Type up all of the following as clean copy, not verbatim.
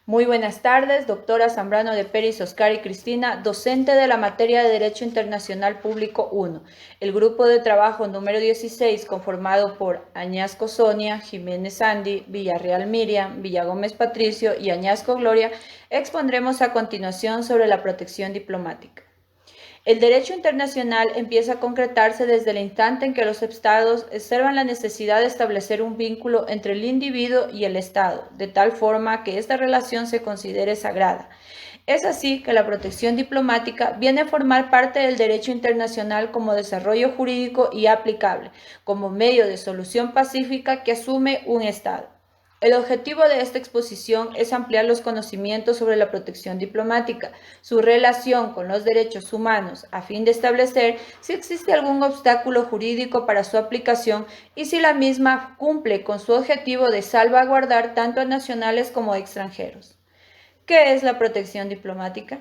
Muy buenas tardes, doctora Zambrano de Peris, Oscar y Cristina, docente de la materia de Derecho Internacional Público 1. El grupo de trabajo número 16, conformado por Añasco Sonia, Jiménez Andy, Villarreal Miriam, Villagómez Patricio y Añasco Gloria, expondremos a continuación sobre la protección diplomática. El derecho internacional empieza a concretarse desde el instante en que los estados observan la necesidad de establecer un vínculo entre el individuo y el Estado, de tal forma que esta relación se considere sagrada. Es así que la protección diplomática viene a formar parte del derecho internacional como desarrollo jurídico y aplicable, como medio de solución pacífica que asume un Estado. El objetivo de esta exposición es ampliar los conocimientos sobre la protección diplomática, su relación con los derechos humanos, a fin de establecer si existe algún obstáculo jurídico para su aplicación y si la misma cumple con su objetivo de salvaguardar tanto a nacionales como a extranjeros. ¿Qué es la protección diplomática?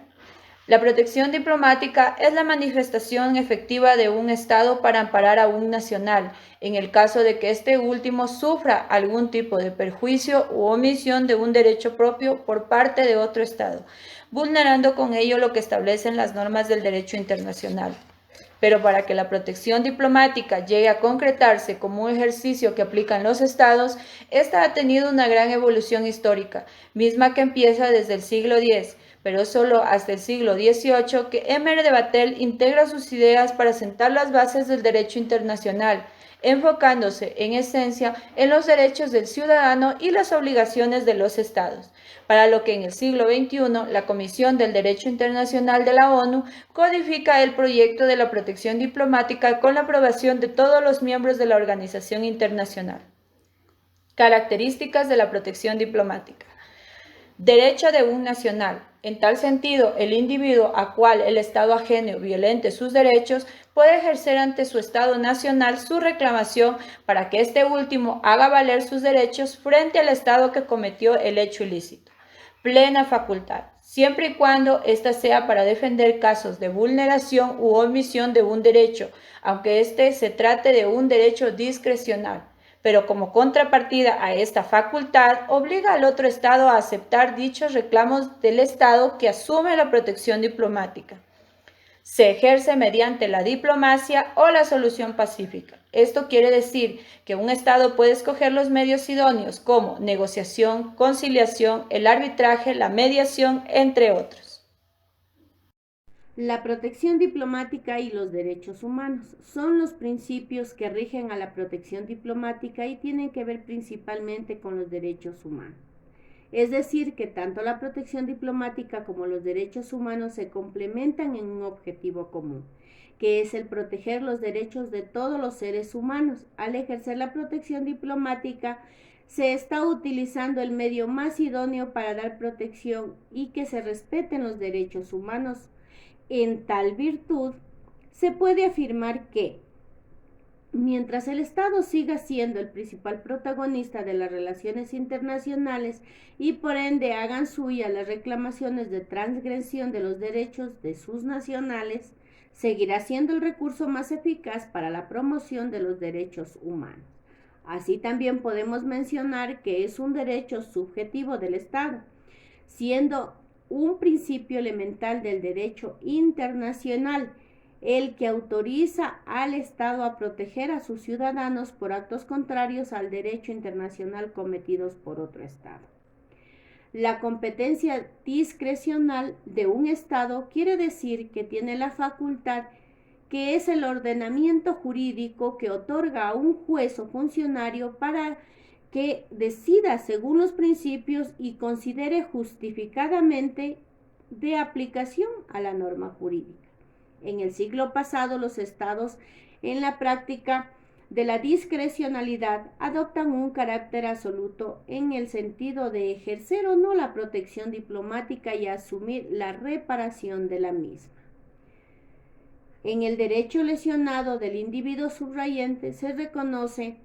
La protección diplomática es la manifestación efectiva de un Estado para amparar a un nacional, en el caso de que este último sufra algún tipo de perjuicio u omisión de un derecho propio por parte de otro Estado, vulnerando con ello lo que establecen las normas del derecho internacional. Pero para que la protección diplomática llegue a concretarse como un ejercicio que aplican los estados, esta ha tenido una gran evolución histórica, misma que empieza desde el siglo X, pero solo hasta el siglo XVIII que Emer de Batel integra sus ideas para sentar las bases del derecho internacional, enfocándose en esencia en los derechos del ciudadano y las obligaciones de los estados, para lo que en el siglo XXI la Comisión del Derecho Internacional de la ONU codifica el proyecto de la protección diplomática con la aprobación de todos los miembros de la organización internacional. Características de la protección diplomática. Derecho de un nacional. En tal sentido, el individuo a cual el Estado ajeno violente sus derechos puede ejercer ante su Estado nacional su reclamación para que éste último haga valer sus derechos frente al Estado que cometió el hecho ilícito. Plena facultad, siempre y cuando ésta sea para defender casos de vulneración u omisión de un derecho, aunque éste se trate de un derecho discrecional, pero como contrapartida a esta facultad, obliga al otro Estado a aceptar dichos reclamos del Estado que asume la protección diplomática. Se ejerce mediante la diplomacia o la solución pacífica. Esto quiere decir que un Estado puede escoger los medios idóneos como negociación, conciliación, el arbitraje, la mediación, entre otros. La protección diplomática y los derechos humanos son los principios que rigen a la protección diplomática y tienen que ver principalmente con los derechos humanos. Es decir, que tanto la protección diplomática como los derechos humanos se complementan en un objetivo común, que es el proteger los derechos de todos los seres humanos. Al ejercer la protección diplomática, se está utilizando el medio más idóneo para dar protección y que se respeten los derechos humanos. En tal virtud, se puede afirmar que, mientras el Estado siga siendo el principal protagonista de las relaciones internacionales y por ende hagan suya las reclamaciones de transgresión de los derechos de sus nacionales, seguirá siendo el recurso más eficaz para la promoción de los derechos humanos. Así también podemos mencionar que es un derecho subjetivo del Estado, siendo un principio elemental del derecho internacional el que autoriza al Estado a proteger a sus ciudadanos por actos contrarios al derecho internacional cometidos por otro Estado. La competencia discrecional de un Estado quiere decir que tiene la facultad, que es el ordenamiento jurídico que otorga a un juez o funcionario para que decida según los principios y considere justificadamente de aplicación a la norma jurídica. En el siglo pasado, los estados en la práctica de la discrecionalidad adoptan un carácter absoluto en el sentido de ejercer o no la protección diplomática y asumir la reparación de la misma. En el derecho lesionado del individuo subrayente se reconoce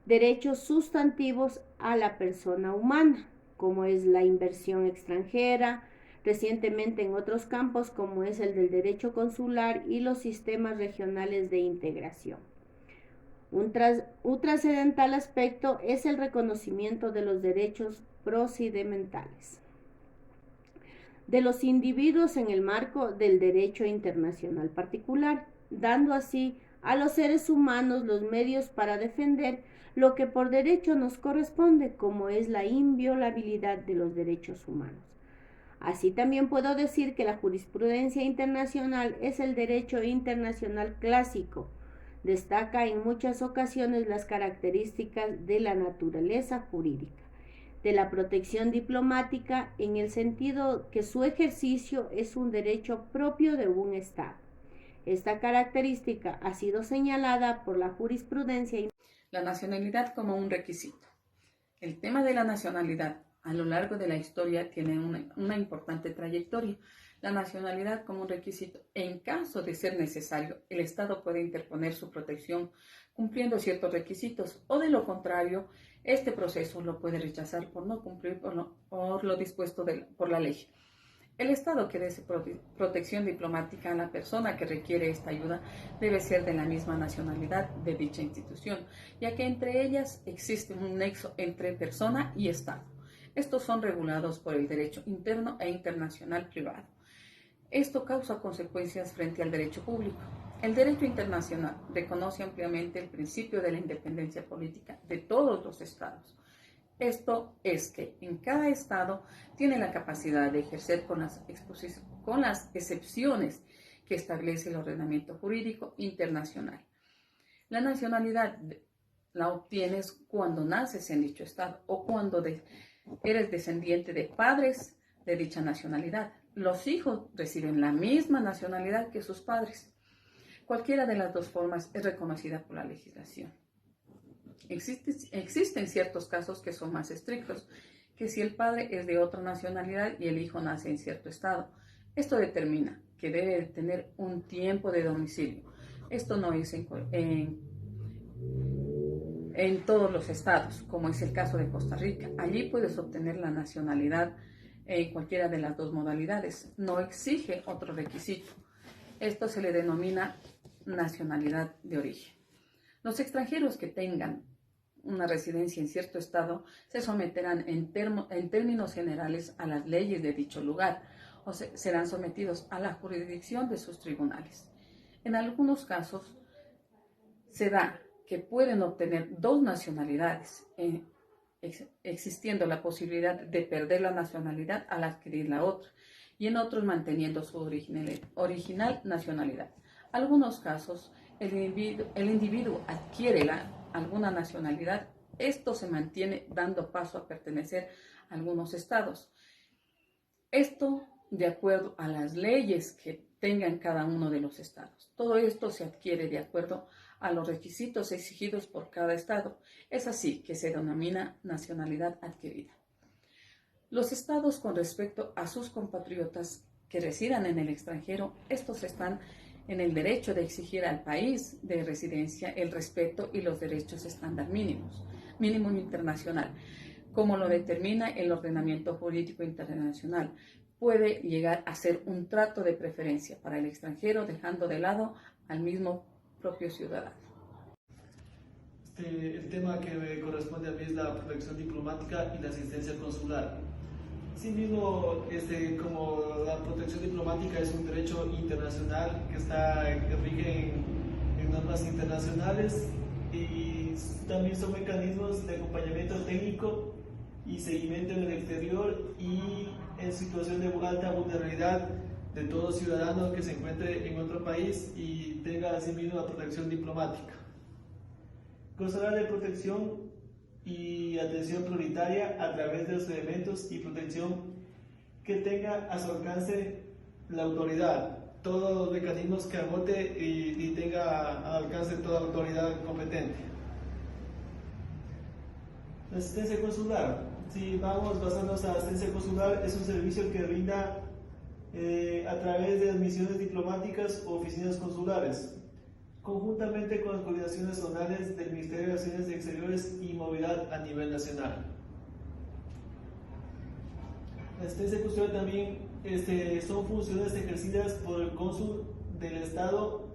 derechos sustantivos a la persona humana, como es la inversión extranjera, recientemente en otros campos como es el del derecho consular y los sistemas regionales de integración. Un trascendental aspecto es el reconocimiento de los derechos procedimentales. de los individuos en el marco del derecho internacional particular, dando así a los seres humanos los medios para defender lo que por derecho nos corresponde, como es la inviolabilidad de los derechos humanos. Así también puedo decir que la jurisprudencia internacional es el derecho internacional clásico. Destaca en muchas ocasiones las características de la naturaleza jurídica, de la protección diplomática en el sentido que su ejercicio es un derecho propio de un Estado. Esta característica ha sido señalada por la jurisprudencia. La nacionalidad como un requisito. El tema de la nacionalidad a lo largo de la historia tiene una importante trayectoria. La nacionalidad como un requisito. En caso de ser necesario, el Estado puede interponer su protección cumpliendo ciertos requisitos, o de lo contrario, este proceso lo puede rechazar por no cumplir por lo dispuesto por la ley. El Estado que dé protección diplomática a la persona que requiere esta ayuda debe ser de la misma nacionalidad de dicha institución, ya que entre ellas existe un nexo entre persona y Estado. Estos son regulados por el derecho interno e internacional privado. Esto causa consecuencias frente al derecho público. El derecho internacional reconoce ampliamente el principio de la independencia política de todos los estados. Esto es que en cada estado tiene la capacidad de ejercer con las excepciones que establece el ordenamiento jurídico internacional. La nacionalidad la obtienes cuando naces en dicho estado o cuando eres descendiente de padres de dicha nacionalidad. Los hijos reciben la misma nacionalidad que sus padres. Cualquiera de las dos formas es reconocida por la legislación. Existen ciertos casos que son más estrictos, que si el padre es de otra nacionalidad y el hijo nace en cierto estado. Esto determina que debe tener un tiempo de domicilio. Esto no es en todos los estados, como es el caso de Costa Rica. Allí puedes obtener la nacionalidad en cualquiera de las dos modalidades. No exige otro requisito. Esto se le denomina nacionalidad de origen. Los extranjeros que tengan una residencia en cierto estado se someterán en términos generales a las leyes de dicho lugar o serán sometidos a la jurisdicción de sus tribunales. En algunos casos se da que pueden obtener dos nacionalidades, existiendo la posibilidad de perder la nacionalidad al adquirir la otra, y en otros manteniendo su original nacionalidad. Algunos casos, el individuo adquiere alguna nacionalidad, esto se mantiene dando paso a pertenecer a algunos estados. Esto de acuerdo a las leyes que tengan cada uno de los estados. Todo esto se adquiere de acuerdo a los requisitos exigidos por cada estado. Es así que se denomina nacionalidad adquirida. Los estados con respecto a sus compatriotas que residan en el extranjero, estos están en el derecho de exigir al país de residencia el respeto y los derechos estándar mínimo internacional, como lo determina el ordenamiento jurídico internacional. Puede llegar a ser un trato de preferencia para el extranjero, dejando de lado al mismo propio ciudadano. El tema que me corresponde a mí es la protección diplomática y la asistencia consular. Asimismo, como la protección diplomática es un derecho internacional que rige en normas internacionales, y también son mecanismos de acompañamiento técnico y seguimiento en el exterior y en situación de alta vulnerabilidad de todo ciudadano que se encuentre en otro país y tenga asimismo la protección diplomática. Gozará de protección y atención prioritaria a través de los elementos y protección que tenga a su alcance la autoridad, todos los mecanismos que agote y tenga al alcance toda autoridad competente. La asistencia consular. Si vamos basándonos a la asistencia consular, es un servicio que brinda a través de las misiones diplomáticas o oficinas consulares, conjuntamente con las coordinaciones zonales del Ministerio de Relaciones Exteriores y Movilidad a nivel nacional. La asistencia consular también son funciones ejercidas por el cónsul del Estado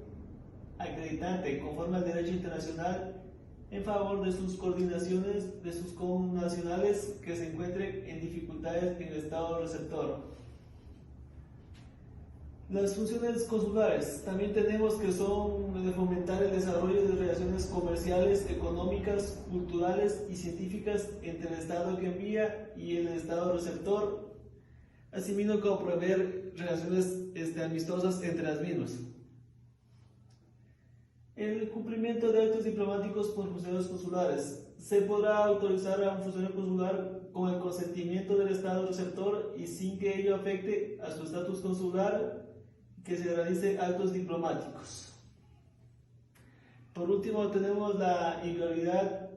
acreditante conforme al derecho internacional en favor de sus coordinaciones de sus connacionales que se encuentren en dificultades en el Estado receptor. Las funciones consulares también tenemos que son de fomentar el desarrollo de relaciones comerciales, económicas, culturales y científicas entre el Estado que envía y el Estado receptor, asimismo como promover relaciones amistosas entre las mismas. El cumplimiento de actos diplomáticos por funcionarios consulares. Se podrá autorizar a un funcionario consular con el consentimiento del Estado receptor y sin que ello afecte a su estatus consular que se realice actos diplomáticos. Por último, tenemos la inviolabilidad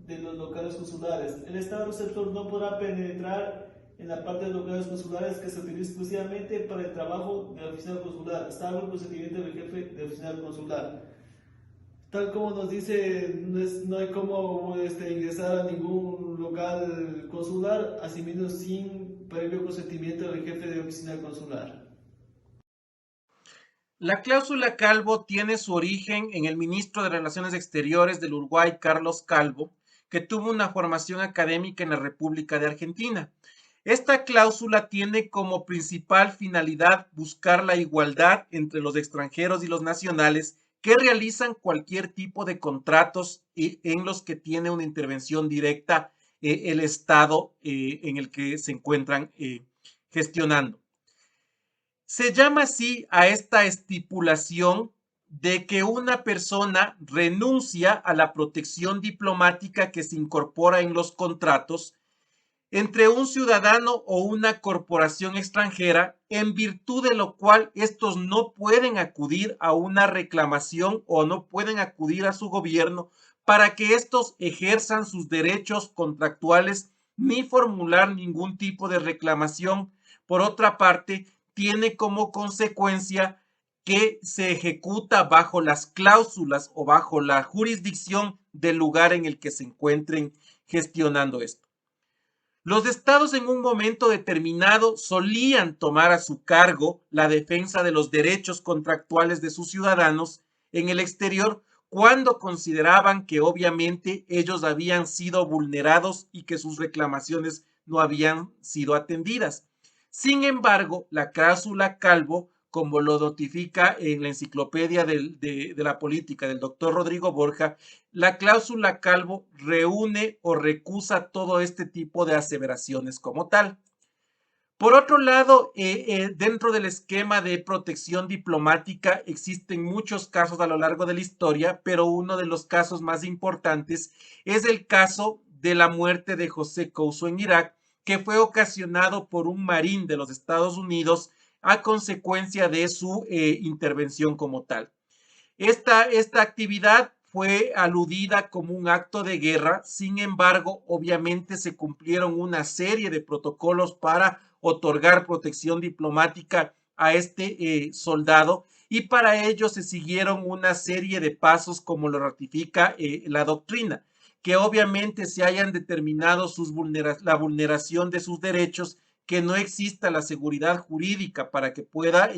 de los locales consulares. El Estado receptor no podrá penetrar en la parte de locales consulares que se utiliza exclusivamente para el trabajo del oficial consular, salvo el consentimiento del jefe del oficial consular. Tal como nos dice, no hay cómo ingresar a ningún local consular, asimismo sin previo consentimiento del jefe de oficina consular. La cláusula Calvo tiene su origen en el ministro de Relaciones Exteriores del Uruguay, Carlos Calvo, que tuvo una formación académica en la República de Argentina. Esta cláusula tiene como principal finalidad buscar la igualdad entre los extranjeros y los nacionales que realizan cualquier tipo de contratos en los que tiene una intervención directa el Estado en el que se encuentran gestionando. Se llama así a esta estipulación de que una persona renuncia a la protección diplomática que se incorpora en los contratos entre un ciudadano o una corporación extranjera, en virtud de lo cual estos no pueden acudir a una reclamación o no pueden acudir a su gobierno para que estos ejerzan sus derechos contractuales ni formular ningún tipo de reclamación. Por otra parte, tiene como consecuencia que se ejecuta bajo las cláusulas o bajo la jurisdicción del lugar en el que se encuentren gestionando esto. Los estados en un momento determinado solían tomar a su cargo la defensa de los derechos contractuales de sus ciudadanos en el exterior cuando consideraban que obviamente ellos habían sido vulnerados y que sus reclamaciones no habían sido atendidas. Sin embargo, la cláusula Calvo, como lo notifica en la enciclopedia de la política del doctor Rodrigo Borja, la cláusula Calvo reúne o recusa todo este tipo de aseveraciones como tal. Por otro lado, dentro del esquema de protección diplomática existen muchos casos a lo largo de la historia, pero uno de los casos más importantes es el caso de la muerte de José Couso en Irak, que fue ocasionado por un marín de los Estados Unidos a consecuencia de su intervención como tal. Esta actividad fue aludida como un acto de guerra, sin embargo, obviamente se cumplieron una serie de protocolos para otorgar protección diplomática a este soldado y para ello se siguieron una serie de pasos como lo ratifica la doctrina, que obviamente se hayan determinado la vulneración de sus derechos, que no exista la seguridad jurídica para que pueda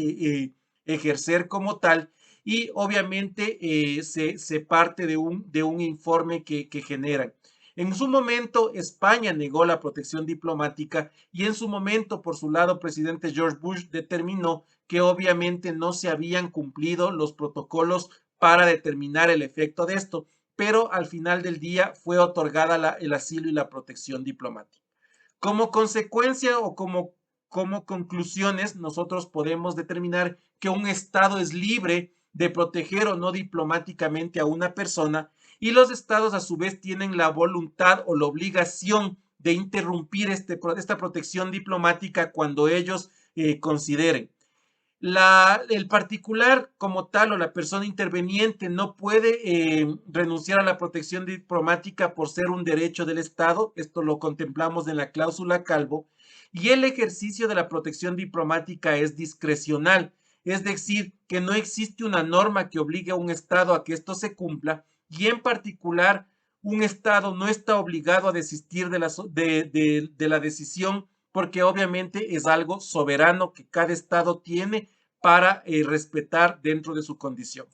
ejercer como tal y obviamente se parte de un informe que generan. En su momento, España negó la protección diplomática y en su momento, por su lado, presidente George Bush determinó que obviamente no se habían cumplido los protocolos para determinar el efecto de esto, pero al final del día fue otorgada el asilo y la protección diplomática. Como consecuencia o como conclusiones, nosotros podemos determinar que un Estado es libre de proteger o no diplomáticamente a una persona y los estados a su vez tienen la voluntad o la obligación de interrumpir esta protección diplomática cuando ellos consideren. El particular como tal o la persona interveniente no puede renunciar a la protección diplomática por ser un derecho del Estado, esto lo contemplamos en la cláusula Calvo, y el ejercicio de la protección diplomática es discrecional, es decir, que no existe una norma que obligue a un Estado a que esto se cumpla y en particular un Estado no está obligado a desistir de la decisión porque obviamente es algo soberano que cada Estado tiene para respetar dentro de su condición.